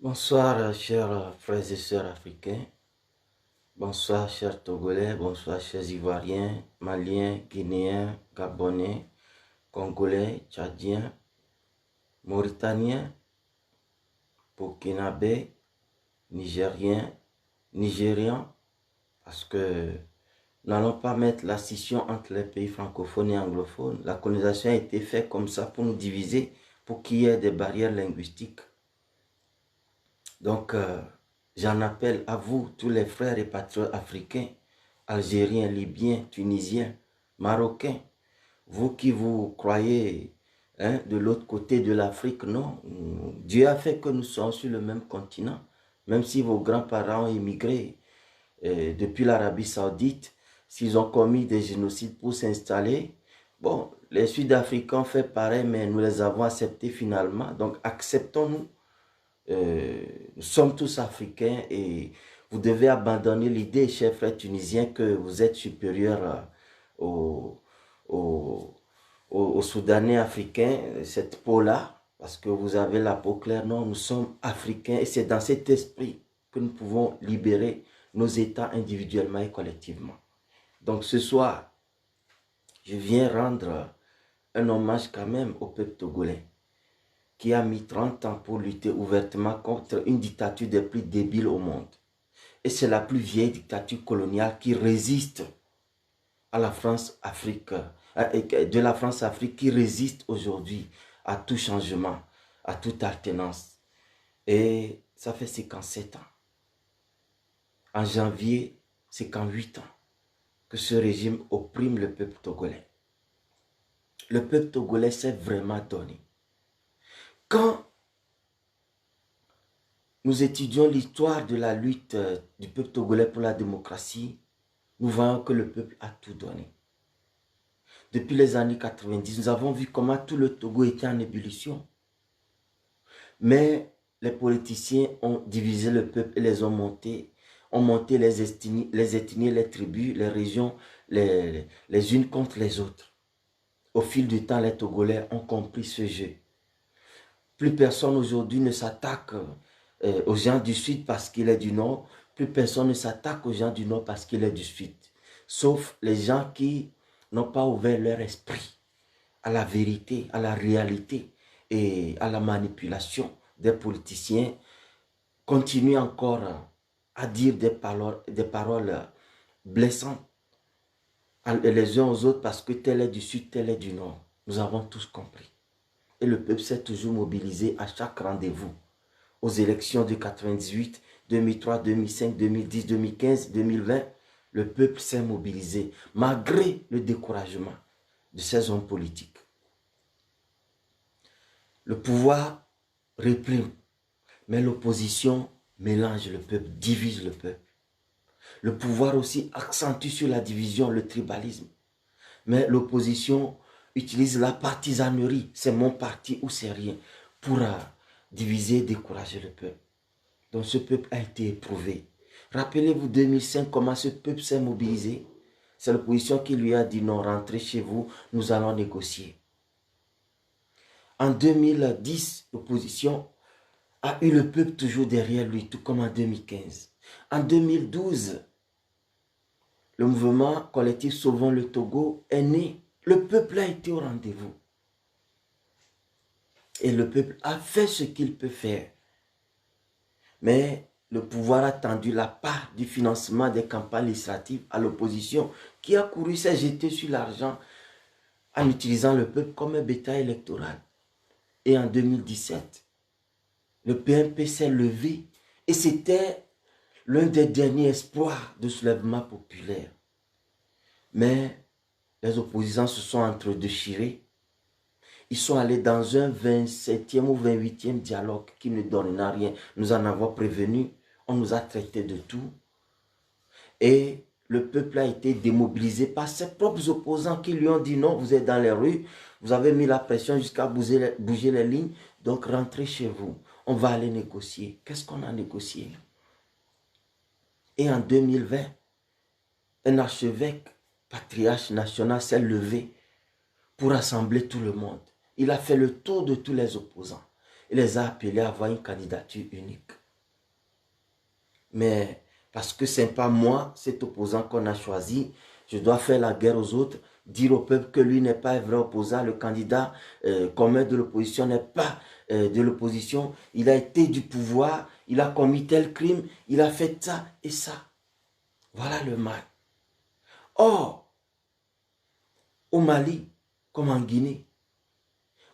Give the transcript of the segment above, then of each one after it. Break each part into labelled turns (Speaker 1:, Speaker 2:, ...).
Speaker 1: Bonsoir, chers frères et sœurs africains. Bonsoir, chers Togolais. Bonsoir, chers Ivoiriens, Maliens, Guinéens, Gabonais, Congolais, Tchadiens, Mauritaniens, Burkinabés, Nigériens, Nigérians. Parce que nous n'allons pas mettre la scission entre les pays francophones et anglophones. La colonisation a été faite comme ça pour nous diviser, pour qu'il y ait des barrières linguistiques. Donc, j'en appelle à vous, tous les frères et patriotes africains, algériens, libyens, tunisiens, marocains, vous qui vous croyez de l'autre côté de l'Afrique, non. Dieu a fait que nous sommes sur le même continent, même si vos grands-parents ont immigré depuis l'Arabie Saoudite, s'ils ont commis des génocides pour s'installer. Bon, les Sud-Africains ont fait pareil, mais nous les avons acceptés finalement. Donc, acceptons-nous. Nous sommes tous africains et vous devez abandonner l'idée, chers frères tunisiens, que vous êtes supérieurs aux, aux, aux Soudanais africains, cette peau-là, parce que vous avez la peau claire. Non, nous sommes africains et c'est dans cet esprit que nous pouvons libérer nos États individuellement et collectivement. Donc ce soir, je viens rendre un hommage quand même au peuple togolais qui a mis 30 ans pour lutter ouvertement contre une dictature des plus débiles au monde. Et c'est la plus vieille dictature coloniale qui résiste à la France-Afrique, de la France-Afrique qui résiste aujourd'hui à tout changement, à toute alternance. Et ça fait 57 ans. En janvier, c'est qu'en 8 ans que ce régime opprime le peuple togolais. Le peuple togolais s'est vraiment donné. Quand nous étudions l'histoire de la lutte du peuple togolais pour la démocratie, nous voyons que le peuple a tout donné. Depuis les années 90, nous avons vu comment tout le Togo était en ébullition. Mais les politiciens ont divisé le peuple et les ont monté les ethnies, les tribus, les régions, les unes contre les autres. Au fil du temps, les Togolais ont compris ce jeu. Plus personne aujourd'hui ne s'attaque aux gens du Sud parce qu'il est du Nord. Plus personne ne s'attaque aux gens du Nord parce qu'il est du Sud. Sauf les gens qui n'ont pas ouvert leur esprit à la vérité, à la réalité et à la manipulation des politiciens continuent encore à dire des paroles blessantes les uns aux autres parce que tel est du Sud, tel est du Nord. Nous avons tous compris. Et le peuple s'est toujours mobilisé à chaque rendez-vous. Aux élections de 98, 2003, 2005, 2010, 2015, 2020, le peuple s'est mobilisé malgré le découragement de ces hommes politiques. Le pouvoir réprime, mais l'opposition mélange le peuple, divise le peuple. Le pouvoir aussi accentue sur la division, le tribalisme. Mais l'opposition utilise la partisanerie, c'est mon parti ou c'est rien, pour diviser, décourager le peuple. Donc ce peuple a été éprouvé. Rappelez-vous 2005, comment ce peuple s'est mobilisé. C'est l'opposition qui lui a dit non, rentrez chez vous, nous allons négocier. En 2010, l'opposition a eu le peuple toujours derrière lui, tout comme en 2015. En 2012, le mouvement collectif Sauvons le Togo est né. Le peuple a été au rendez-vous. Et le peuple a fait ce qu'il peut faire. Mais le pouvoir a tendu la part du financement des campagnes législatives à l'opposition qui a couru s'est jeté sur l'argent en utilisant le peuple comme un bétail électoral. Et en 2017, le PMP s'est levé et c'était l'un des derniers espoirs de soulèvement populaire. Mais les opposants se sont entre-déchirés. Ils sont allés dans un 27e ou 28e dialogue qui ne donne à rien. Nous en avons prévenu, on nous a traités de tout. Et le peuple a été démobilisé par ses propres opposants qui lui ont dit non, vous êtes dans les rues, vous avez mis la pression jusqu'à bouger les lignes, donc rentrez chez vous. On va aller négocier. Qu'est-ce qu'on a négocié? Et en 2020, un archevêque, patriarche national, s'est levé pour rassembler tout le monde. Il a fait le tour de tous les opposants. Il les a appelés à avoir une candidature unique. Mais parce que ce n'est pas moi, cet opposant qu'on a choisi, je dois faire la guerre aux autres, dire au peuple que lui n'est pas un vrai opposant, le candidat commun de l'opposition n'est pas de l'opposition, il a été du pouvoir, il a commis tel crime, il a fait ça et ça. Voilà le mal. Or, au Mali, comme en Guinée,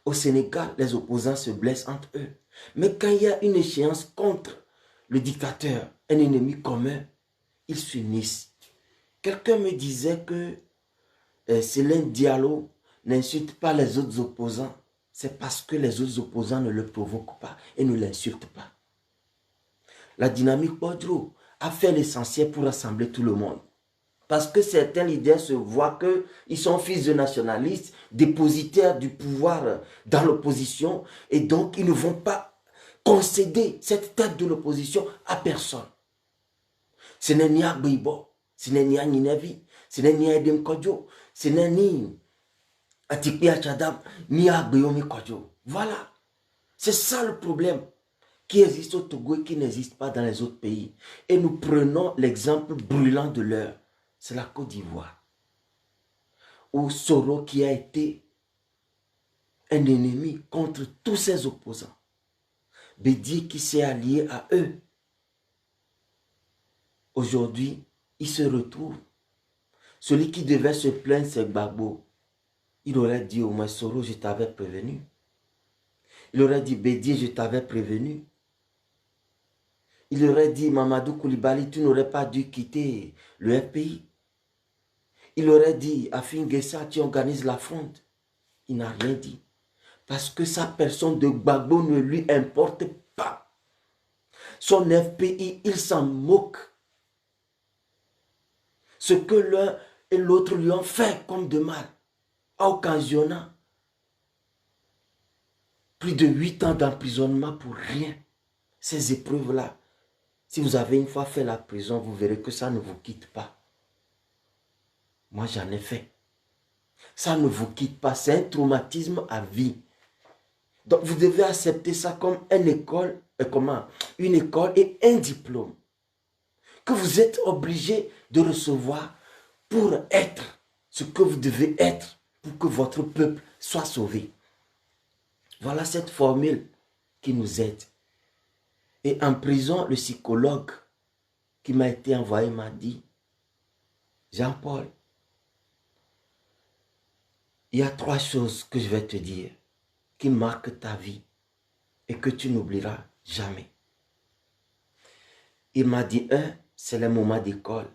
Speaker 1: au Sénégal, les opposants se blessent entre eux. Mais quand il y a une échéance contre le dictateur, un ennemi commun, ils s'unissent. Quelqu'un me disait que Célène Diallo n'insulte pas les autres opposants. C'est parce que les autres opposants ne le provoquent pas et ne l'insultent pas. La dynamique Bodro a fait l'essentiel pour rassembler tout le monde. Parce que certains leaders se voient qu'ils sont fils de nationalistes, dépositaires du pouvoir dans l'opposition, et donc ils ne vont pas concéder cette tête de l'opposition à personne. Ce n'est ni Agbibo, ce n'est ni Ninevi, ce n'est ni Edem Kodjo, ce n'est ni Atikpi Achadam, ni Agbiyomi Kodjo. Voilà. C'est ça le problème qui existe au Togo et qui n'existe pas dans les autres pays. Et nous prenons l'exemple brûlant de l'heure. C'est la Côte d'Ivoire. Où Soro qui a été un ennemi contre tous ses opposants. Bédié qui s'est allié à eux. Aujourd'hui, il se retrouve. Celui qui devait se plaindre, c'est Gbagbo. Il aurait dit au moins, Soro, je t'avais prévenu. Il aurait dit, Bédié, je t'avais prévenu. Il aurait dit, Mamadou Koulibaly, tu n'aurais pas dû quitter le FPI. Il aurait dit, Afin Guessa, tu organises la fronde. Il n'a rien dit. Parce que sa personne de Gbagbo ne lui importe pas. Son FPI, il s'en moque. Ce que l'un et l'autre lui ont fait comme de mal, occasionnant plus de 8 ans d'emprisonnement pour rien. Ces épreuves-là, si vous avez une fois fait la prison, vous verrez que ça ne vous quitte pas. Moi, j'en ai fait. Ça ne vous quitte pas. C'est un traumatisme à vie. Donc, vous devez accepter ça comme une école et un diplôme que vous êtes obligé de recevoir pour être ce que vous devez être pour que votre peuple soit sauvé. Voilà cette formule qui nous aide. Et en prison, le psychologue qui m'a été envoyé m'a dit, Jean-Paul, il y a 3 choses que je vais te dire qui marquent ta vie et que tu n'oublieras jamais. Il m'a dit, 1, c'est les moments d'école.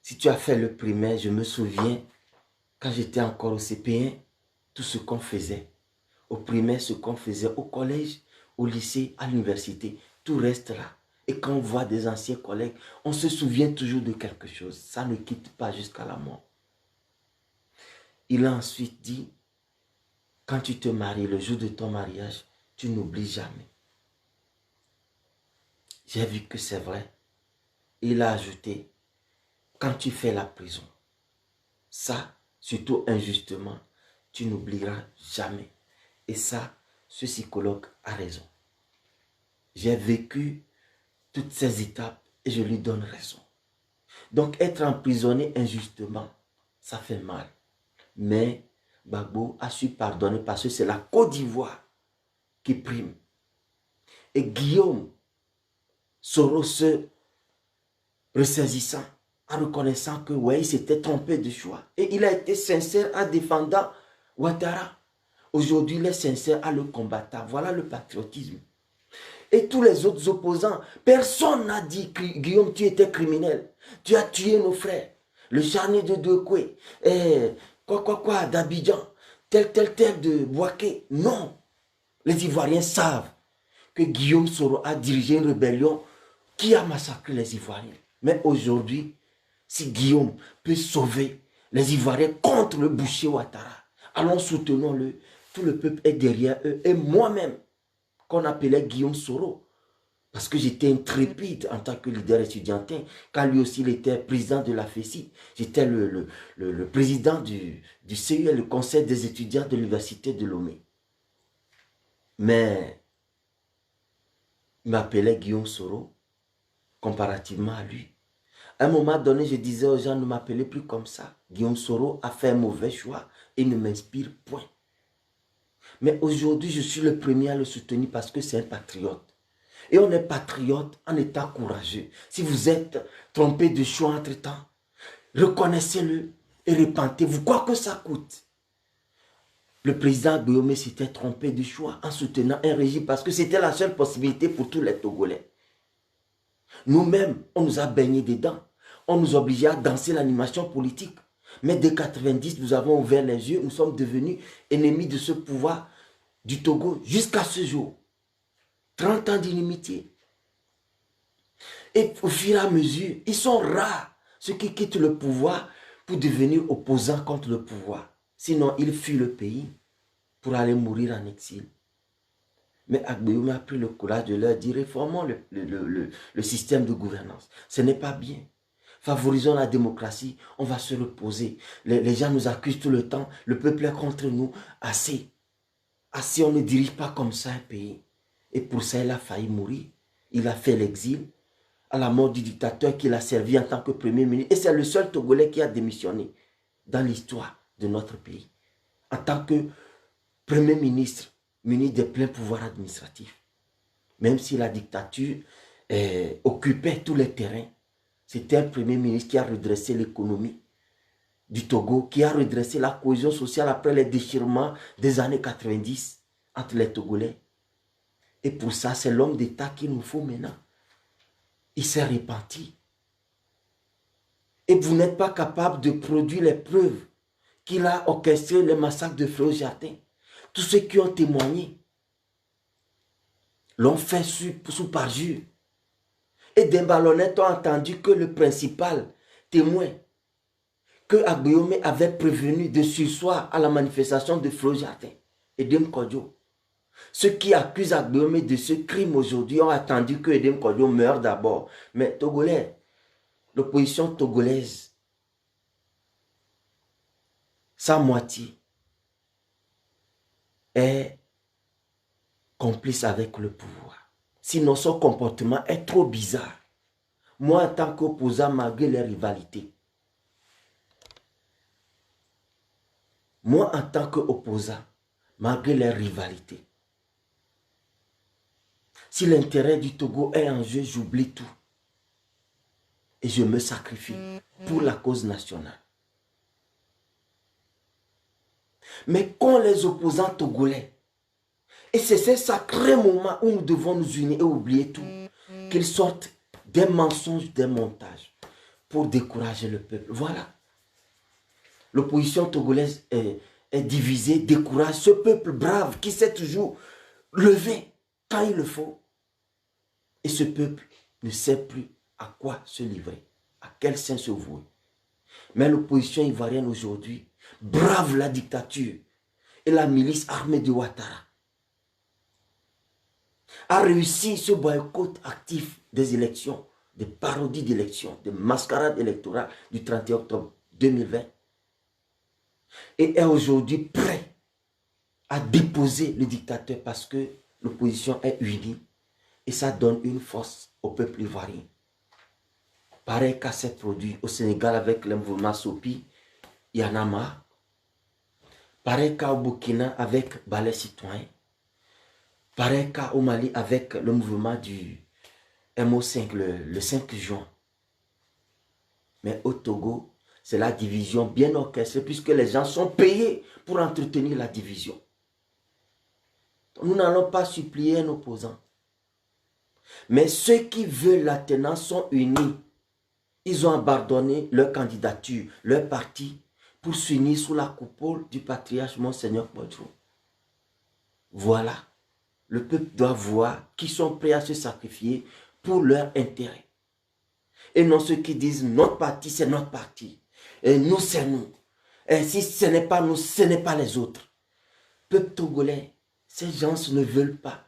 Speaker 1: Si tu as fait le primaire, je me souviens, quand j'étais encore au CP1, tout ce qu'on faisait. Au primaire, ce qu'on faisait au collège, au lycée, à l'université, tout reste là. Et quand on voit des anciens collègues, on se souvient toujours de quelque chose. Ça ne quitte pas jusqu'à la mort. Il a ensuite dit, quand tu te maries, le jour de ton mariage, tu n'oublies jamais. J'ai vu que c'est vrai. Il a ajouté, quand tu fais la prison, ça, surtout injustement, tu n'oublieras jamais. Et ça, ce psychologue a raison. J'ai vécu toutes ces étapes et je lui donne raison. Donc être emprisonné injustement, ça fait mal. Mais Gbagbo a su pardonner parce que c'est la Côte d'Ivoire qui prime. Et Guillaume Soro se ressaisissant, en reconnaissant que ouais, il s'était trompé de choix. Et il a été sincère en défendant Ouattara. Aujourd'hui, il est sincère à le combattre. Voilà le patriotisme. Et tous les autres opposants, personne n'a dit que Guillaume, tu étais criminel. Tu as tué nos frères. Le charnier de Douekoué, d'Abidjan, tel de Bouaké. Non. Les Ivoiriens savent que Guillaume Soro a dirigé une rébellion qui a massacré les Ivoiriens. Mais aujourd'hui, si Guillaume peut sauver les Ivoiriens contre le boucher Ouattara, allons soutenons-le. Tout le peuple est derrière eux. Et moi-même, qu'on appelait Guillaume Soro, parce que j'étais intrépide en tant que leader étudiantin, quand lui aussi il était président de la FESI, j'étais le président du CUL, le conseil des étudiants de l'université de Lomé. Mais il m'appelait Guillaume Soro, comparativement à lui. À un moment donné, je disais aux gens, ne m'appelez plus comme ça. Guillaume Soro a fait un mauvais choix et ne m'inspire point. Mais aujourd'hui, je suis le premier à le soutenir parce que c'est un patriote. Et on est patriote en étant courageux. Si vous êtes trompé de choix entre-temps, reconnaissez-le et repentez-vous, quoi que ça coûte. Le président Guillaume s'était trompé de choix en soutenant un régime parce que c'était la seule possibilité pour tous les Togolais. Nous-mêmes, on nous a baignés dedans. On nous obligeait à danser l'animation politique. Mais dès 90, nous avons ouvert les yeux. Nous sommes devenus ennemis de ce pouvoir du Togo jusqu'à ce jour. 30 ans d'inimitié. Et au fur et à mesure, ils sont rares ceux qui quittent le pouvoir pour devenir opposants contre le pouvoir. Sinon, ils fuient le pays pour aller mourir en exil. Mais Agbéoumé a pris le courage de leur dire, réformons le système de gouvernance. Ce n'est pas bien. Favorisons la démocratie, on va se reposer. Les gens nous accusent tout le temps, le peuple est contre nous. Assez. Assez, on ne dirige pas comme ça un pays. Et pour ça, il a failli mourir. Il a fait l'exil à la mort du dictateur qu'il a servi en tant que premier ministre. Et c'est le seul Togolais qui a démissionné dans l'histoire de notre pays. En tant que premier ministre, muni des pleins pouvoirs administratifs. Même si la dictature occupait tous les terrains, c'était un premier ministre qui a redressé l'économie du Togo, qui a redressé la cohésion sociale après les déchirements des années 90 entre les Togolais. Et pour ça, c'est l'homme d'État qu'il nous faut maintenant. Il s'est repenti. Et vous n'êtes pas capable de produire les preuves qu'il a orchestré les massacres de Fléau Jardin. Tous ceux qui ont témoigné l'ont fait sous parjure. Et des ballonnettes ont entendu que le principal témoin que Agbéoumé avait prévenu de sursoir à la manifestation de Fléau Jardin, Edem Kodjo. Ceux qui accusent Agbéoumé de ce crime aujourd'hui ont attendu que Edem Kodjo meure d'abord. Mais Togolais, l'opposition togolaise, sa moitié est complice avec le pouvoir. Sinon, son comportement est trop bizarre. Moi, en tant qu'opposant, malgré les rivalités, moi, en tant qu'opposant, malgré les rivalités, si l'intérêt du Togo est en jeu, j'oublie tout. Et je me sacrifie pour la cause nationale. Mais quand les opposants togolais, et c'est ce sacré moment où nous devons nous unir et oublier tout, qu'ils sortent des mensonges, des montages pour décourager le peuple. Voilà. L'opposition togolaise est divisée, décourage ce peuple brave qui s'est toujours levé quand il le faut. Et ce peuple ne sait plus à quoi se livrer, à quel sein se vouer. Mais l'opposition ivoirienne aujourd'hui brave la dictature et la milice armée de Ouattara. A réussi ce boycott actif des élections, des parodies d'élections, des mascarades électorales du 31 octobre 2020 et est aujourd'hui prêt à déposer le dictateur parce que l'opposition est unie et ça donne une force au peuple ivoirien. Pareil qu'à s'est produit au Sénégal avec le mouvement Sopi, il y en a marre. Pareil qu'au Burkina avec Balai Citoyen. Pareil qu'au Mali avec le mouvement du MO5 le 5 juin. Mais au Togo, c'est la division bien orchestrée puisque les gens sont payés pour entretenir la division. Nous n'allons pas supplier un opposant. Mais ceux qui veulent la tenance sont unis. Ils ont abandonné leur candidature, leur parti, pour s'unir sous la coupole du patriarche Monseigneur Bodjo. Voilà. Le peuple doit voir qu'ils sont prêts à se sacrifier pour leur intérêt. Et non ceux qui disent notre parti, c'est notre parti. Et nous, c'est nous. Et si ce n'est pas nous, ce n'est pas les autres. Peuple togolais, ces gens ne veulent pas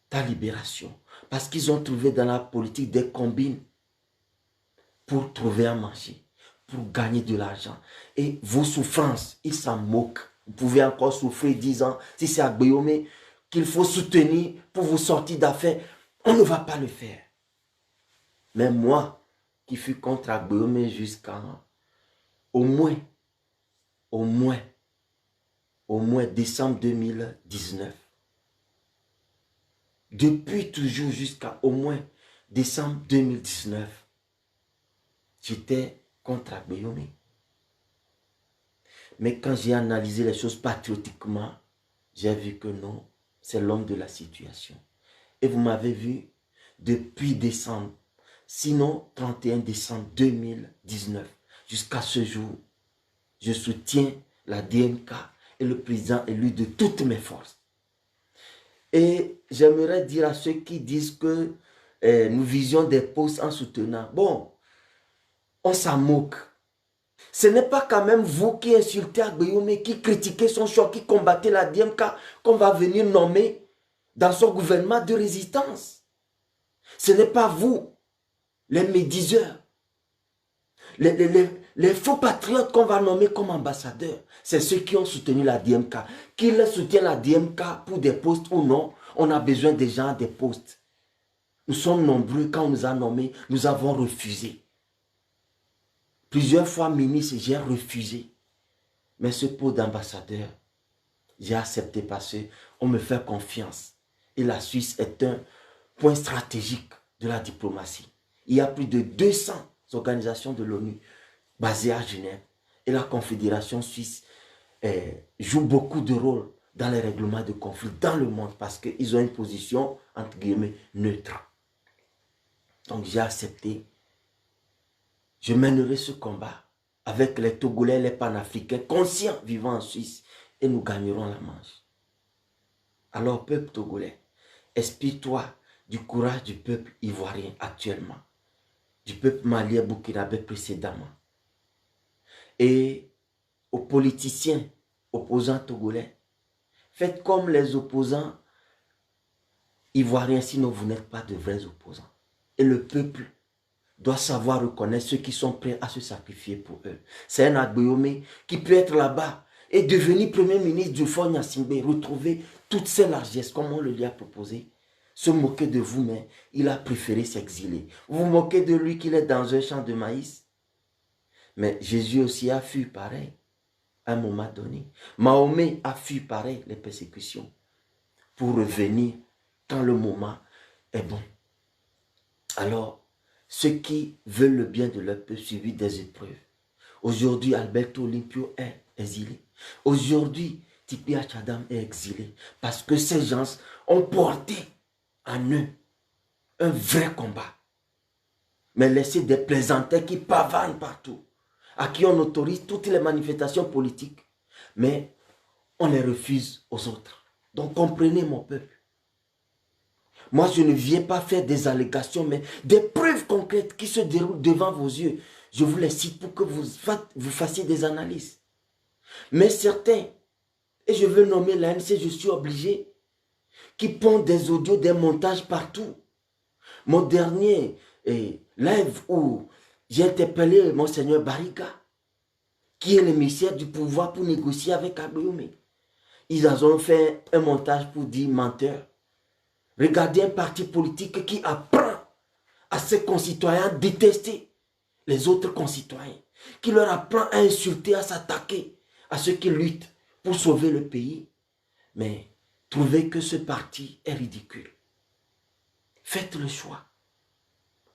Speaker 1: ta libération. Parce qu'ils ont trouvé dans la politique des combines pour trouver à manger, pour gagner de l'argent. Et vos souffrances, ils s'en moquent. Vous pouvez encore souffrir 10 ans. Si c'est Agbéoumé qu'il faut soutenir pour vous sortir d'affaires, on ne va pas le faire. Mais moi, qui fus contre Agbeome jusqu'à au moins décembre 2019. Depuis toujours jusqu'à au moins décembre 2019, j'étais contre Agbeome. Mais quand j'ai analysé les choses patriotiquement, j'ai vu que non, c'est l'homme de la situation. Et vous m'avez vu depuis décembre, sinon 31 décembre 2019, jusqu'à ce jour, je soutiens la DMK et le président élu de toutes mes forces. Et j'aimerais dire à ceux qui disent que nous visions des postes en soutenant. Bon, on s'en moque. Ce n'est pas quand même vous qui insultez Agbeome, qui critiquez son choix, qui combattez la DMK, qu'on va venir nommer dans son gouvernement de résistance. Ce n'est pas vous, les médiseurs, les faux patriotes qu'on va nommer comme ambassadeurs. C'est ceux qui ont soutenu la DMK. Qu'ils soutiennent la DMK pour des postes ou non, on a besoin des gens des postes. Nous sommes nombreux, quand on nous a nommés, nous avons refusé. Plusieurs fois ministre, j'ai refusé. Mais ce poste d'ambassadeur, j'ai accepté parce qu'on me fait confiance. Et la Suisse est un point stratégique de la diplomatie. Il y a plus de 200 organisations de l'ONU basées à Genève. Et la Confédération suisse joue beaucoup de rôle dans les règlements de conflits dans le monde parce qu'ils ont une position, entre guillemets, neutre. Donc j'ai accepté. Je mènerai ce combat avec les Togolais, les panafricains, conscients vivant en Suisse, et nous gagnerons la manche. Alors, peuple togolais, inspire-toi du courage du peuple ivoirien actuellement, du peuple malien burkinabé précédemment, et aux politiciens opposants togolais. Faites comme les opposants ivoiriens, sinon vous n'êtes pas de vrais opposants. Et le peuple doit savoir reconnaître ceux qui sont prêts à se sacrifier pour eux. C'est un Agbeome qui peut être là-bas et devenir premier ministre du Fort Gnassingbé, retrouver toutes ses largesses comme on le lui a proposé. Se moquer de vous, mais il a préféré s'exiler. Vous vous moquez de lui qu'il est dans un champ de maïs. Mais Jésus aussi a fui pareil à un moment donné. Mahomet a fui pareil les persécutions pour revenir quand le moment est bon. Alors, ceux qui veulent le bien de leur peuple subissent des épreuves. Aujourd'hui, Alberto Olympio est exilé. Aujourd'hui, Tipi Achadam est exilé. Parce que ces gens ont porté en eux un vrai combat. Mais laissez des plaisantins qui pavanent partout, à qui on autorise toutes les manifestations politiques, mais on les refuse aux autres. Donc comprenez mon peuple. Moi, je ne viens pas faire des allégations, mais des preuves concrètes qui se déroulent devant vos yeux. Je vous les cite pour que vous fassiez des analyses. Mais certains, et je veux nommer l'ANC, je suis obligé, qui pondent des audios, des montages partout. Mon dernier live où j'ai interpellé Monseigneur Bariga, qui est l'émissaire du pouvoir pour négocier avec Agbeome. Ils ont fait un montage pour dire menteur. Regardez un parti politique qui apprend à ses concitoyens à détester les autres concitoyens, qui leur apprend à insulter, à s'attaquer à ceux qui luttent pour sauver le pays. Mais trouvez que ce parti est ridicule. Faites le choix.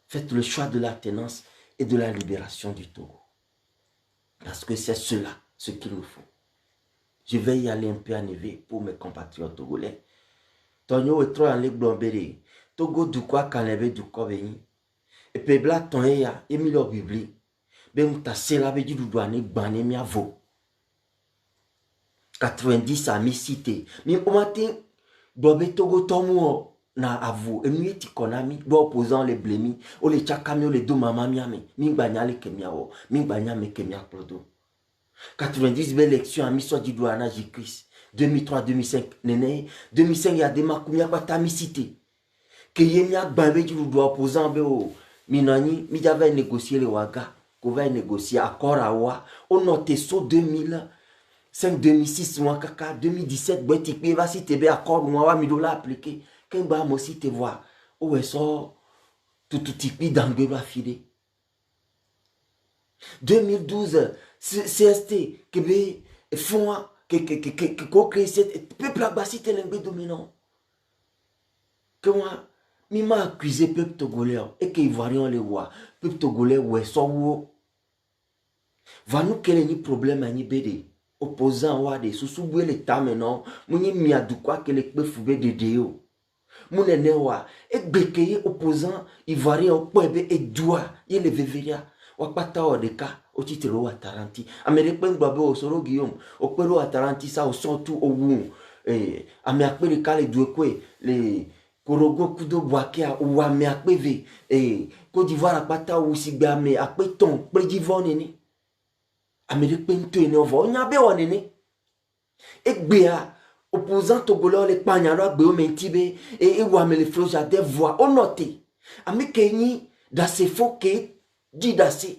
Speaker 1: Faites le choix de l'alternance et de la libération du Togo. Parce que c'est cela, ce qu'il nous faut. Je vais y aller un peu à Névé pour mes compatriotes togolais. Tonyo est trop en l'Egblombéré. Togo du quoi kanebe du quoi veni. Et puis bla tonye ya, emilo bibli. Ben mouta sela be du douane gbane mi avo. 90 à mi cité. Mi omate dobe Togo tomu na avo. Et mi eti konami, do opposant les blemi. O le chakami o le do mama miame. Mi gbanya le kemia o. Mi gbanya me kemia plodo. 90 belle élection à mi so di douana J-Christ. 2003-2005, nene, 2005, il y a des makoumia kwa tamicité. Que yemia gbabe du doigt opposant be o. Minani, mi j'avais négocié le waga. Qu'on va négocier accord à wa. On note so 2000, 5 2006 moi kaka 2017 boy tikpe va si tebe accord moi wa $1000 appliqué quand ba moi si te voir où est ça tout tikpe d'angle va filer 2012 CST kebe font que co-créer cette peuple basi telembe dominant que moi mi m'a accusé peuple togolais et que ivoirien les voit peuple togolais ouais so wo va nous quel est le problème à ni bede opposant wa de susubwe le ta maintenant muni mi adu quoi que les pe fube de deo mon ene wa e gbekeye opposant ivoirien o pebe e doa ye le veveria wa pata o de ka o titelo wa taranti amerique ngbabe o soro guillaume o pero wa taranti ça o surtout o wu ame akpe le ka le duekwe le korogo kudo boakia ou ame akpe ve Côte d'Ivoire akpata ou sigbe ame akpe ton predivone ni Amérique pento ene ovo nyabe wonene egbea opposant togolais les pagnalo agbe o mentibe et wa me le floja de voix o noté ami kenyi da se fo ke di da se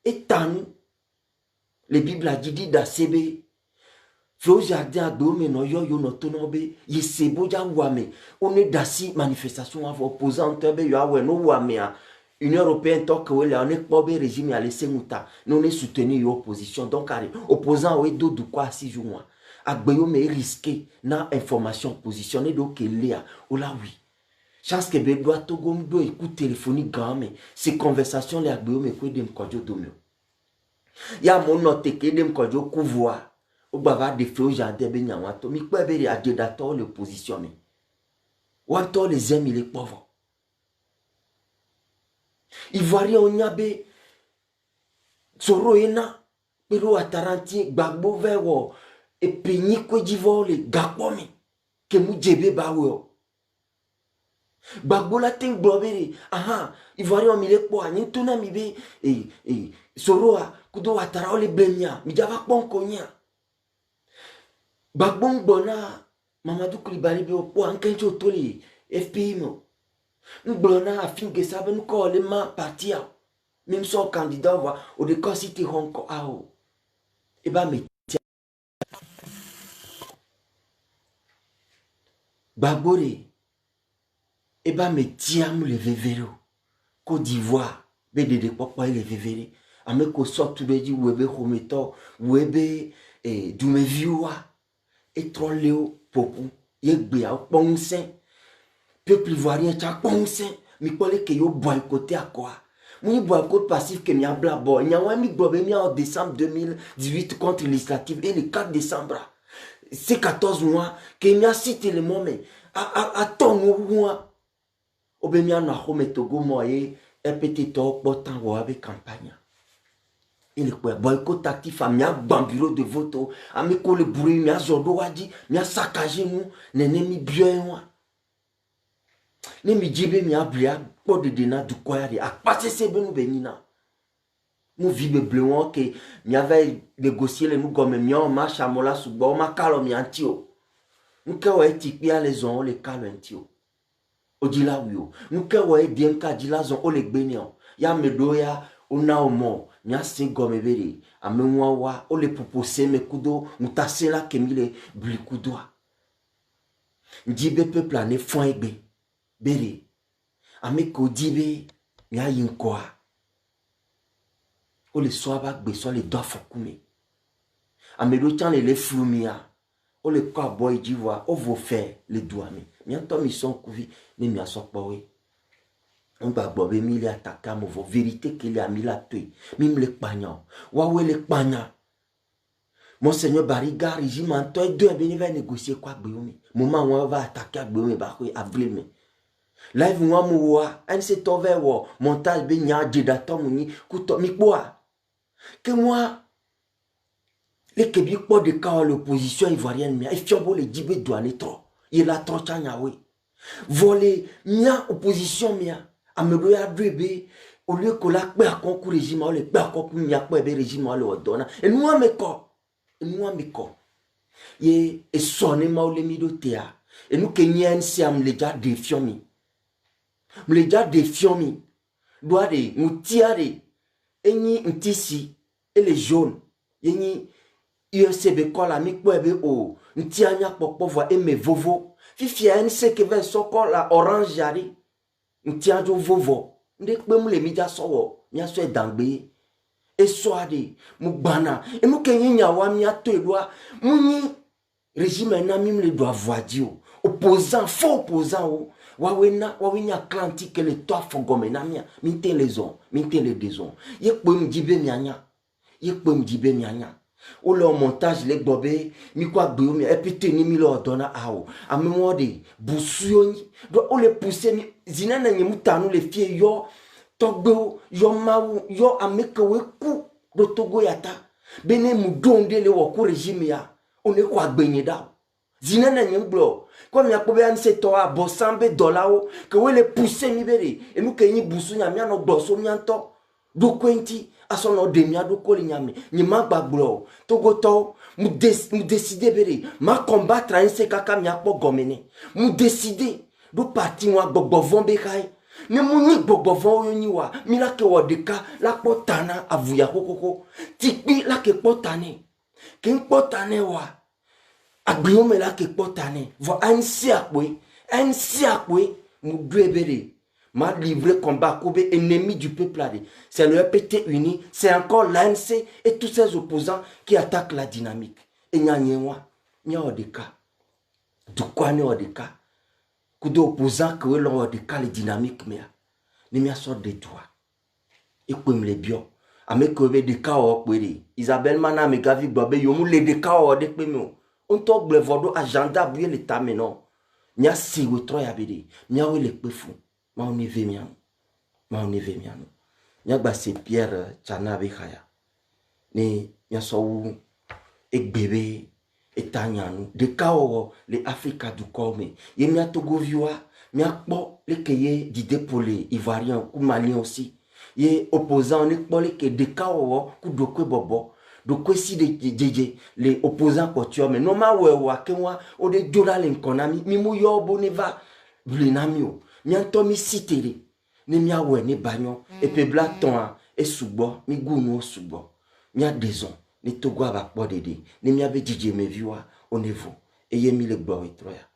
Speaker 1: et tanu les bible a dit da sebe floja de agbe o me no yo no tono be ye sebo ja wa me on est dasi manifestation av opposant be yo awe no wa me a Union européenne, tant que on est pas bien régime à laisser mouta, nous on soutenu l'opposition. Donc, opposant au dos de quoi 6 jours. Agbeyo me risqué na information positionnée donc Léa. Oh là oui. Chance que be doit togo mdo écoute téléphonique grand mais ces conversations les agbeyo me quoi dem kodjo domio. Ya mon note que dem kodjo couvoi. Au bava de feu jardin be nyawato mi quoi be a dator l'opposition me. Wanto les amis les pauvres. Ivoirien onyabe soro ena pero ataranti gbagbo vewo e penyi ko divole gakpomi ke mu jebe bawo gbagbo la tin globere aha Ivoirien mi le po ani tuna mi be soro a kudo atara ole blemia mi java ponkonya gbagbo ngbona Mamadou Koulibaly be po ankencho toli FPI mo N'blona afin que ça nous colle ma partir même son candidat va au décor cité Hong Kong ao et bah mais babore et bah mais tiam le vevero Côte d'Ivoire BDD papa le vevere ame ko sortu be di webe hometo webe dume viwa et trolleo popu yegbe a ponsen peuple ivoirien tcha ponse mi kole ke yo boycotté à quoi mon boycott passif que mi a blabo nya wa mi globe mi en décembre 2018 contre législative et le 4 décembre c'est 14 mois que mi a cité le moment à ton mois obe mi a na home togo moye rpt to potan wa avec campagne il est boycott actif à mi a bureau de vote à mi ko le bruit mi a zodo wadi mi a saccagé nous nene mi bien moi ne mi jibe mi ablia po de dena du koyade a passer se benu benina mu vibe bleuon que mi avait négocié le nous comme mi on marche à mola subo ma kalo mi antio nous ka wa tikpi a les on le kalo antio odila wio nous ka wa bien ka dila zon o le gbenion ya medo ya ona omo mi a se gomme bere a menwa wa o le proposer me kudo mutasela kemile blikudo jibe peuple ane fon egbe bere ame ko dibe nya yinkoa o le soaba gbe so le do fokume ame do chan le flumia o le ko boy diwa o vo faire le douame mi to mi son kuvi ni mi asokpo we on ba bobe mi le attaquer mo vo vérité que le ami la tue mi me le pagnan wa we le pagnan Monseigneur Bariga régime en toi deux ben va négocier quoi gbeomi moment où on va attaquer gbeomi ba ko avril mai live moi moua un c'est over wo montage be nya jedato muni kuto mi poa que moi les kebi po de ka l'opposition ivoirienne mi e fiombo le dibe douane trop il a trop chanya we voler nya opposition mi a me do ya drebe au lieu que la pe concours régime o le pe concours mi a pe be régime o le odona et moi me ko ye e sonne ma o le mi do tea et nous kenyen siam le ja défiant mi mleja défiomi doit de mutiare eni ntisi et les jaunes yeni IECB kola mi kwebe o ntianya pokpo voa eme vovo fifia nse keve soko la orange jari ntianjo vovo nde kpem le media sowo mia so edangbe esoade mugbana e mu kenyinya wa mia to edwa munyi régime na mim le doit voadio opposant faux opposant o wawina atlantique le toi fogome na mia minte les on minte les déson ye kpem dibe mianya ye kpem dibe mianya ou le montage les bobé mi quoi gbeomi et puis teni mi lo dona awo a mémoire de bousuyoni do o le pousser mi zinana nyi mutanu le fie yo togbo yo mawu yo ameke we ku do togo yata bene mu donde le wo ku régime ya on est quoi gbenye da zinana nyi blo comme ya pobe an se to a bosambe dolao que we le pousser mi bere e mu kenyi busunya mi ano gboso mi anto do kwenti asono demia do koli nyame ni magba blo togo to mu décider bere ma combattre en se kaka mi akpo gomene mu décider do parti wa gbogbo vombe kai ne mu ni gbogbo von yo ni wa mi la ke wo de ka la potana avuya kokoko tikpi la ke potane kin potane wa agbiyo me la ke potane vo ansi akwe mu dwebere m'a livré combat Kobe, ennemi du peuple. C'est le EPT uni, c'est encore l'ANC et tous ces opposants qui attaquent la dynamique. Et n'y a des cas. De quoi n'y a des cas? Que d'opposants que l'on des cas les dynamiques, mais n'y a sorte de toi. Et comme les bio. Ame que des cas au Kweri. Isabelle Mana me gavi bobe yomu les des cas au de Kwemi. On toque le vodo agenda bouille l'état mais non. N'y a si ou trois yabede. N'y a ou les péfou. Ma on y veut miano. Nyagba c'est Pierre Tchana Bekaya. Ni nyaso ek bébé et tanyanu. De kao les Africa du Kome. Ye mia Togo viwa. Mia kpo les keye d'idée pour les Ivoiriens ou Maliens aussi. Ye opposants ne kpo les ke de kao ku dokwe bobo. Dokwe si de les opposants kotuo. Mais non ma wewa kenwa o de djola l'enkonami. Mimu yo boneva blinamio. Mianto mi sitere ne mia we ne bagnon et pe bla ton e subo mi gunu subo mia deson ne togo aba kpo dede ne mia be DJ me viwa au niveau et yemi le gloire troya